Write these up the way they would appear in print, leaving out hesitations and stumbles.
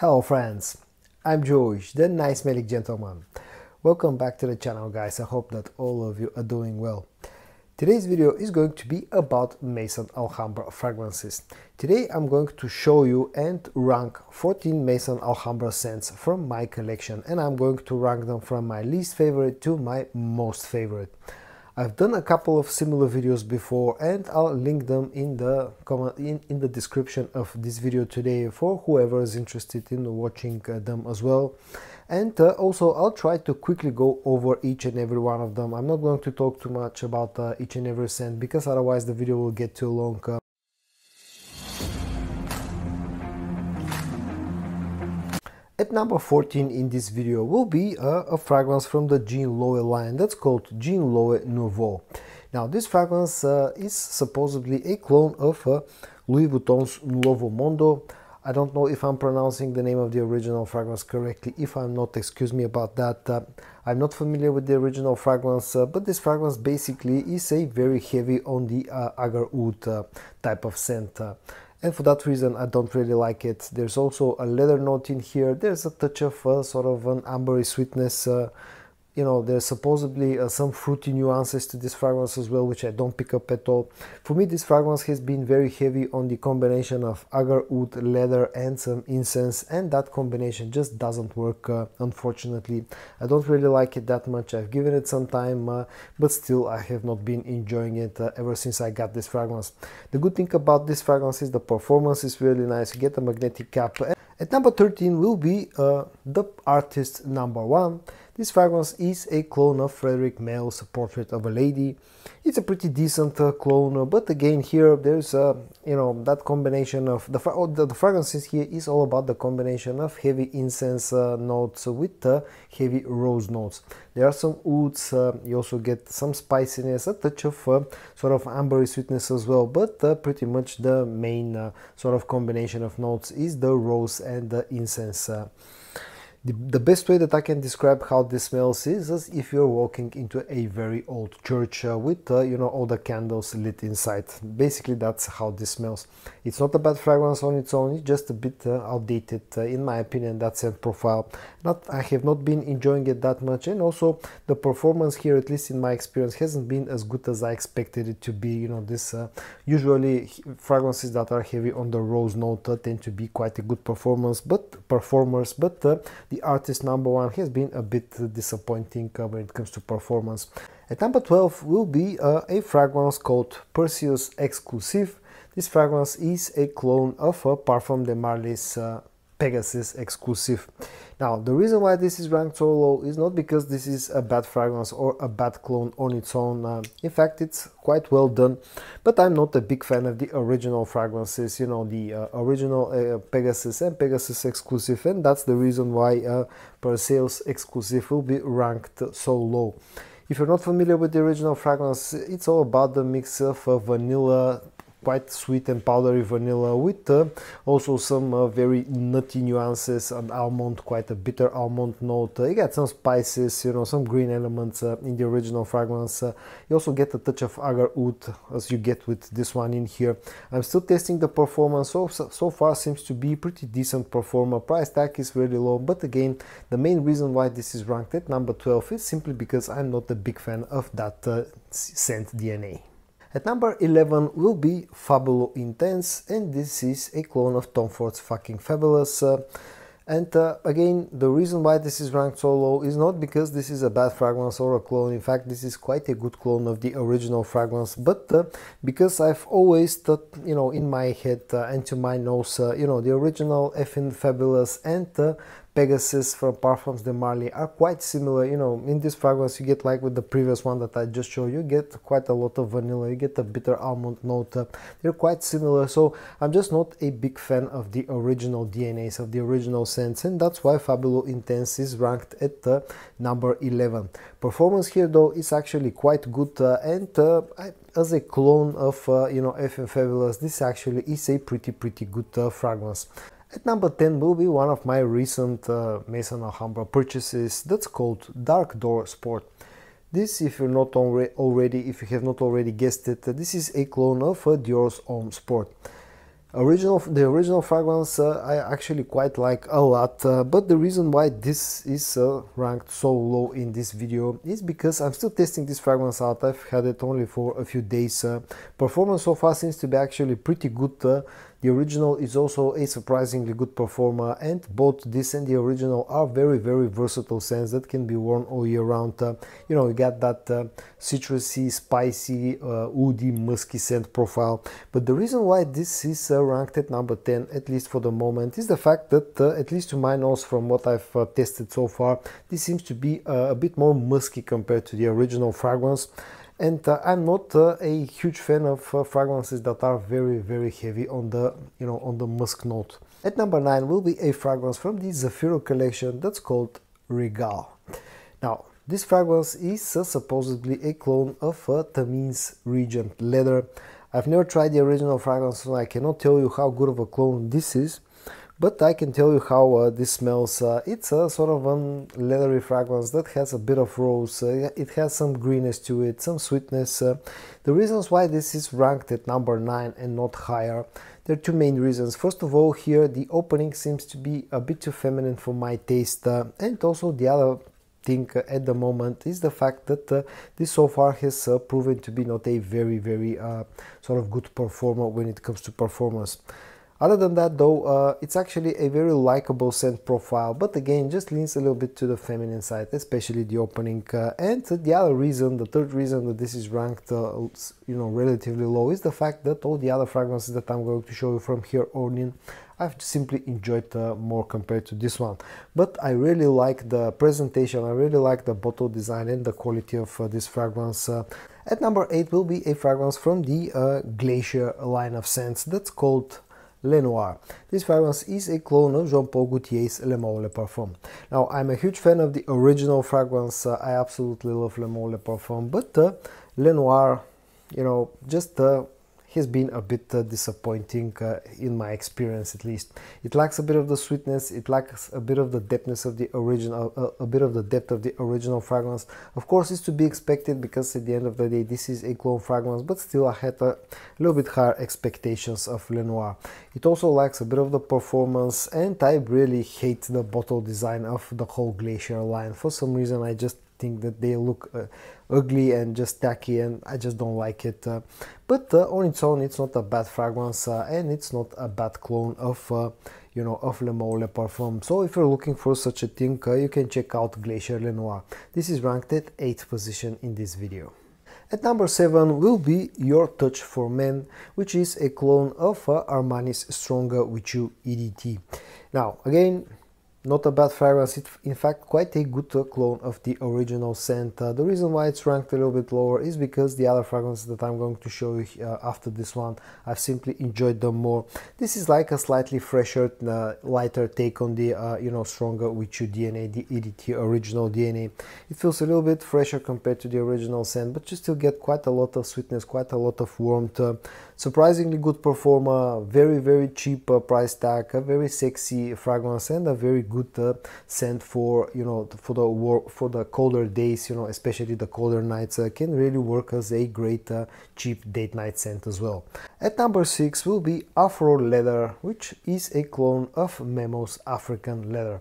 Hello friends, I'm George, the nice smelling gentleman. Welcome back to the channel guys, I hope that all of you are doing well. Today's video is going to be about Maison Alhambra fragrances. Today I'm going to show you and rank 14 Maison Alhambra scents from my collection, and I'm going to rank them from my least favorite to my most favorite. I've done a couple of similar videos before and I'll link them in the description of this video today for whoever is interested in watching them as well. And also I'll try to quickly go over each and every one of them. I'm not going to talk too much about each and every scent because otherwise the video will get too long. At number 14 in this video will be a fragrance from the Ginlo line that's called Ginlo Nouveau. Now this fragrance is supposedly a clone of Louis Vuitton's Nuovo Mondo. I don't know if I'm pronouncing the name of the original fragrance correctly. If I'm not, excuse me about that. I'm not familiar with the original fragrance, but this fragrance basically is a very heavy on the agar oud type of scent. And for that reason I don't really like it. There's also a leather note in here. There's a touch of sort of an ambery sweetness. You know, there's supposedly some fruity nuances to this fragrance as well, which I don't pick up at all. For me, this fragrance has been very heavy on the combination of agar oud, leather and some incense, and that combination just doesn't work, unfortunately. I don't really like it that much. I've given it some time, but still I have not been enjoying it ever since I got this fragrance. The good thing about this fragrance is the performance is really nice. You get a magnetic cap. At number 13 will be the Artist number 1. This fragrance is a clone of Frederic Maile's Portrait of a Lady. It's a pretty decent clone, but again here there's you know, that combination of the fragrances here is all about the combination of heavy incense notes with heavy rose notes. There are some ouds, you also get some spiciness, a touch of sort of ambery sweetness as well, but pretty much the main sort of combination of notes is the rose and the incense. The best way that I can describe how this smells is as if you're walking into a very old church with you know, all the candles lit inside. Basically that's how this smells. It's not a bad fragrance on its own, it's just a bit outdated in my opinion, that scent profile. I have not been enjoying it that much, and also the performance here, at least in my experience, hasn't been as good as I expected it to be. You know, this usually fragrances that are heavy on the rose note tend to be quite a good performers, but the Artist number 1 has been a bit disappointing when it comes to performance. At number 12 will be a fragrance called Perseus Exclusif. This fragrance is a clone of Parfum de Marly's Pegasus Exclusif. Now the reason why this is ranked so low is not because this is a bad fragrance or a bad clone on its own. In fact, it's quite well done, but I'm not a big fan of the original fragrances, you know, the original Pegasus and Pegasus Exclusif, and that's the reason why Perseus Exclusif will be ranked so low. If you're not familiar with the original fragrance, it's all about the mix of vanilla, quite sweet and powdery vanilla, with also some very nutty nuances and almond, quite a bitter almond note. You get some spices, you know, some green elements in the original fragrance. You also get a touch of agar oud as you get with this one in here. I'm still testing the performance. So far seems to be pretty decent performer. Price tag is really low, but again, the main reason why this is ranked at number 12 is simply because I'm not a big fan of that scent DNA. At number 11 will be Fabulo Intense, and this is a clone of Tom Ford's Fucking Fabulous. Again, the reason why this is ranked so low is not because this is a bad fragrance or a clone. In fact, this is quite a good clone of the original fragrance, but because I've always thought, you know, in my head and to my nose, you know, the original Effin' Fabulous and Pegasus from Parfums de Marly are quite similar. You know, in this fragrance you get, like with the previous one that I just showed you, get quite a lot of vanilla, you get a bitter almond note. They're quite similar, so I'm just not a big fan of the original DNAs, of the original scents, and that's why Fabulo Intense is ranked at number 11. Performance here though is actually quite good, and as a clone of you know, Effin' Fabulous, this actually is a pretty good fragrance. At number 10 will be one of my recent Maison Alhambra purchases that's called Dark Door Sport. This, if you're not if you have not already guessed it, this is a clone of Dior's Homme Sport. The original fragrance I actually quite like a lot, but the reason why this is ranked so low in this video is because I'm still testing this fragrance out. I've had it only for a few days. Performance so far seems to be actually pretty good. The original is also a surprisingly good performer, and both this and the original are very versatile scents that can be worn all year round. You know, you get that citrusy, spicy, woody, musky scent profile. But the reason why this is ranked at number 10, at least for the moment, is the fact that, at least to my nose, from what I've tested so far, this seems to be a bit more musky compared to the original fragrance. And I'm not a huge fan of fragrances that are very heavy on the, you know, on the musk note. At number 9 will be a fragrance from the Zafiro collection that's called Regal. Now, this fragrance is supposedly a clone of Tamin's Regent Leather. I've never tried the original fragrance, so I cannot tell you how good of a clone this is. But I can tell you how this smells. It's a sort of a leathery fragrance that has a bit of rose. It has some greenness to it, some sweetness. The reasons why this is ranked at number 9 and not higher, there are two main reasons. First of all, here the opening seems to be a bit too feminine for my taste, and also the other thing at the moment is the fact that this so far has proven to be not a very sort of good performer when it comes to performance. Other than that though, it's actually a very likable scent profile, but again just leans a little bit to the feminine side, especially the opening. And the other reason, the third reason that this is ranked you know, relatively low, is the fact that all the other fragrances that I'm going to show you from here on in, I've simply enjoyed more compared to this one. But I really like the presentation, I really like the bottle design and the quality of this fragrance. At number 8 will be a fragrance from the Glacier line of scents that's called Lenoir. This fragrance is a clone of Jean Paul Gaultier's Le Mot Le Parfum. Now, I'm a huge fan of the original fragrance. I absolutely love Le Mot Le Parfum, but Lenoir, you know, just has been a bit disappointing in my experience, at least. It lacks a bit of the sweetness, it lacks a bit of the depthness of the original, a bit of the depth of the original fragrance. Of course, it's to be expected because at the end of the day, this is a clone fragrance, but still I had a little bit higher expectations of Lenoir. It also lacks a bit of the performance, and I really hate the bottle design of the whole Glacier line. For some reason, I just think that they look ugly and just tacky, and I just don't like it. But on its own, it's not a bad fragrance, and it's not a bad clone of you know, of Le Mot Le Parfum. So if you're looking for such a thing, you can check out Glacier Lenoir. This is ranked at 8th position in this video. At number 7 will be Your Touch for Men, which is a clone of Armani's Stronger With You EDT. Now, again, not a bad fragrance, it's in fact quite a good clone of the original scent. The reason why it's ranked a little bit lower is because the other fragrances that I'm going to show you after this one, I've simply enjoyed them more. This is like a slightly fresher, lighter take on the you know, Stronger With You DNA, the EDT original DNA. It feels a little bit fresher compared to the original scent, but you still get quite a lot of sweetness, quite a lot of warmth. Surprisingly good performer, very cheap price tag, a very sexy fragrance, and a very good scent for, you know, for the colder days, you know, especially the colder nights. Can really work as a great cheap date night scent as well. At number 6 will be Afro Leather, which is a clone of Memo's African Leather.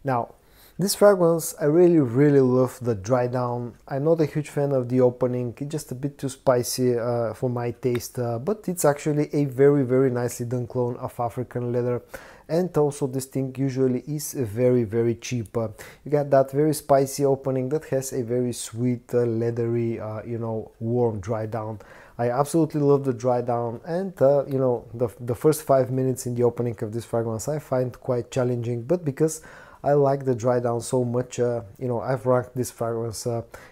Now, this fragrance, I really love the dry down. I'm not a huge fan of the opening, it's just a bit too spicy for my taste, but it's actually a very nicely done clone of African Leather. And also this thing usually is very cheap. You get that very spicy opening that has a very sweet, leathery, you know, warm dry down. I absolutely love the dry down, and you know, the first 5 minutes in the opening of this fragrance I find quite challenging, but because I like the dry down so much, you know, I've ranked this fragrance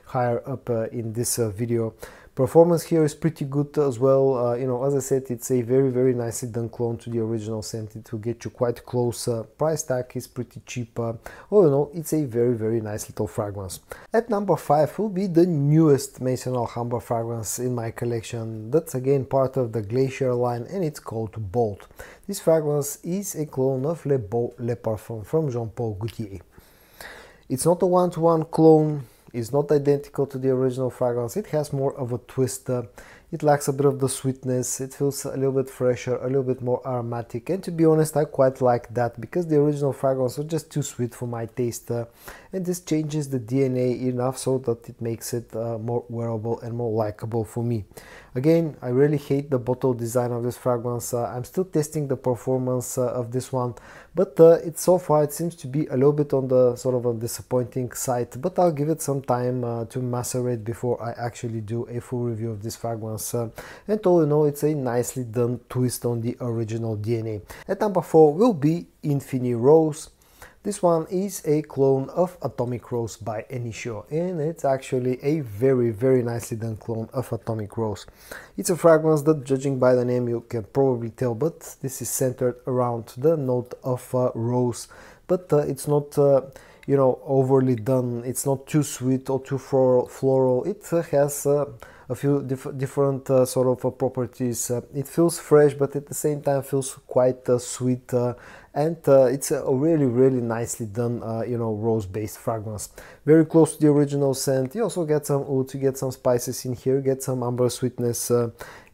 higher up in this video. Performance here is pretty good as well. You know, as I said, it's a very nicely done clone to the original scent. It will get you quite close. Price tag is pretty cheap. All in all, it's a very nice little fragrance. At number 5 will be the newest Maison Alhambra fragrance in my collection. That's again part of the Glacier line, and it's called Bolt. This fragrance is a clone of Le Beau Le Parfum from Jean Paul Gaultier. It's not a one-to-one clone. Is not identical to the original fragrance. It has more of a twist. It lacks a bit of the sweetness, it feels a little bit fresher, a little bit more aromatic, and to be honest I quite like that because the original fragrance was just too sweet for my taste, and this changes the DNA enough so that it makes it more wearable and more likable for me. Again, I really hate the bottle design of this fragrance. I'm still testing the performance of this one, but so far it seems to be a little bit on the sort of a disappointing side, but I'll give it some time to macerate before I actually do a full review of this fragrance. And all in all, it's a nicely done twist on the original DNA. At number 4 will be Infinite Rose. This one is a clone of Atomic Rose by Initio, and it's actually a very nicely done clone of Atomic Rose. It's a fragrance that, judging by the name, you can probably tell, but this is centered around the note of rose, but it's not you know, overly done. It's not too sweet or too floral. It has a few different sort of properties. It feels fresh, but at the same time feels quite sweet, and it's a really nicely done you know, rose-based fragrance. Very close to the original scent. You also get some oud, you get some spices in here, get some amber sweetness.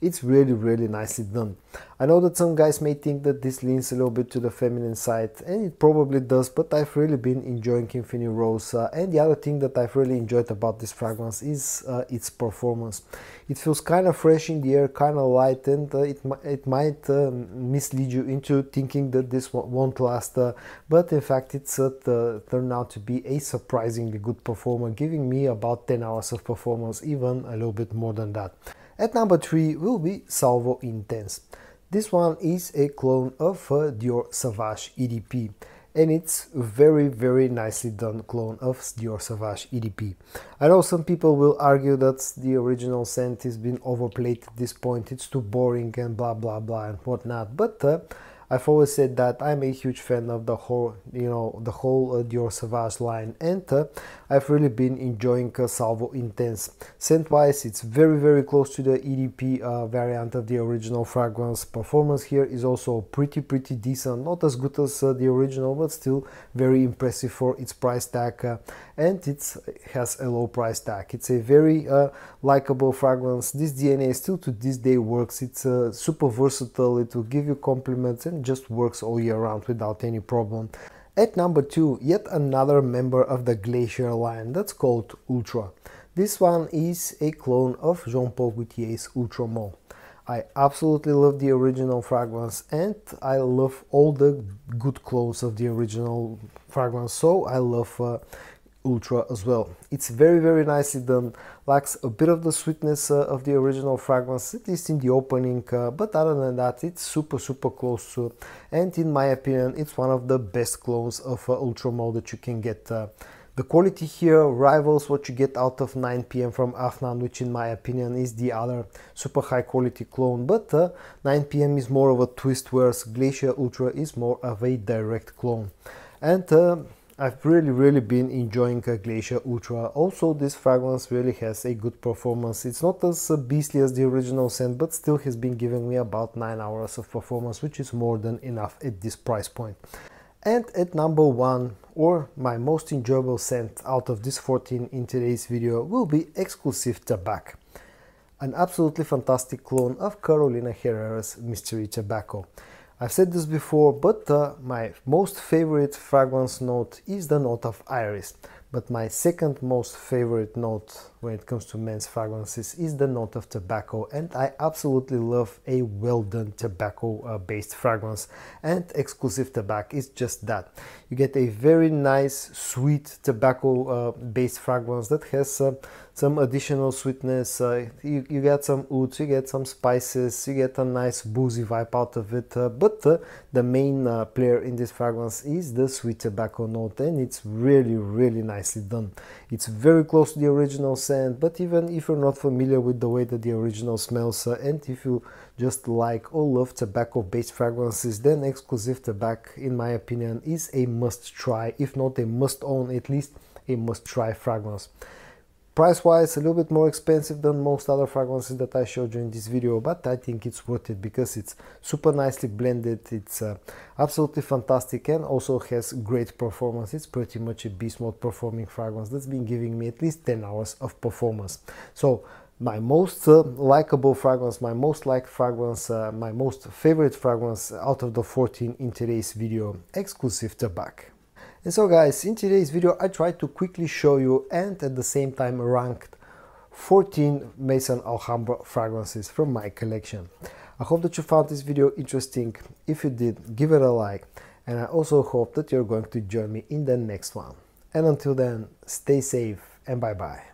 It's really nicely done. I know that some guys may think that this leans a little bit to the feminine side, and it probably does, but I've really been enjoying Infinite Rose. And the other thing that I've really enjoyed about this fragrance is its performance. It feels kind of fresh in the air, kind of light, and it might mislead you into thinking that this won't last, but in fact it's turned out to be a surprisingly good performer, giving me about 10 hours of performance, even a little bit more than that. At number 3 will be Salvo Intense. This one is a clone of Dior Sauvage EDP, and it's a very nicely done clone of Dior Sauvage EDP. I know some people will argue that the original scent has been overplayed at this point, it's too boring and blah and whatnot, but I've always said that I'm a huge fan of the whole, you know, the whole Dior Sauvage line, and I've really been enjoying Salvo Intense. Scent-wise, it's very close to the EDP variant of the original fragrance. Performance here is also pretty decent, not as good as the original, but still very impressive for its price tag, and it has a low price tag. It's a very likable fragrance. This DNA still to this day works. It's super versatile. It will give you compliments and just works all year round without any problem. At number 2, yet another member of the Glacier line, that's called Ultra. This one is a clone of Jean Paul Gaultier's Ultra Mauve. I absolutely love the original fragrance, and I love all the good clones of the original fragrance, so I love Ultra as well. It's very nicely done, lacks a bit of the sweetness of the original fragrance, at least in the opening, but other than that it's super close to, and in my opinion it's one of the best clones of Ultra Mauve that you can get. The quality here rivals what you get out of 9 PM from Afnan, which in my opinion is the other super high quality clone, but 9 PM is more of a twist, whereas Glacier Ultra is more of a direct clone. And I've really been enjoying Glacier Ultra. Also, this fragrance really has a good performance. It's not as beastly as the original scent, but still has been giving me about 9 hours of performance, which is more than enough at this price point. And at number 1, or my most enjoyable scent out of this 14 in today's video, will be Exclusif Tobacco. An absolutely fantastic clone of Carolina Herrera's Mystery Tobacco. I've said this before, but my most favorite fragrance note is the note of iris. But my second most favorite note when it comes to men's fragrances is the note of tobacco, and I absolutely love a well done tobacco based fragrance, and Exclusif Tobacco is just that. You get a very nice sweet tobacco based fragrance that has some additional sweetness. You get some oud, you get some spices, you get a nice boozy vibe out of it, but the main player in this fragrance is the sweet tobacco note, and it's really nicely done. It's very close to the original scent, but even if you're not familiar with the way that the original smells, and if you just like or love tobacco based fragrances, then Exclusif Tobacco, in my opinion, is a must try, if not a must own, at least a must try fragrance. Price wise, a little bit more expensive than most other fragrances that I showed you in this video, but I think it's worth it because it's super nicely blended, it's absolutely fantastic, and also has great performance. It's pretty much a beast mode performing fragrance that's been giving me at least 10 hours of performance. So my most likable fragrance, my most liked fragrance, my most favorite fragrance out of the 14 in today's video, Exclusif Tobacco. And so guys, in today's video I tried to quickly show you and at the same time ranked 14 Maison Alhambra fragrances from my collection. I hope that you found this video interesting. If you did, give it a like, and I also hope that you're going to join me in the next one. And until then, stay safe and bye bye.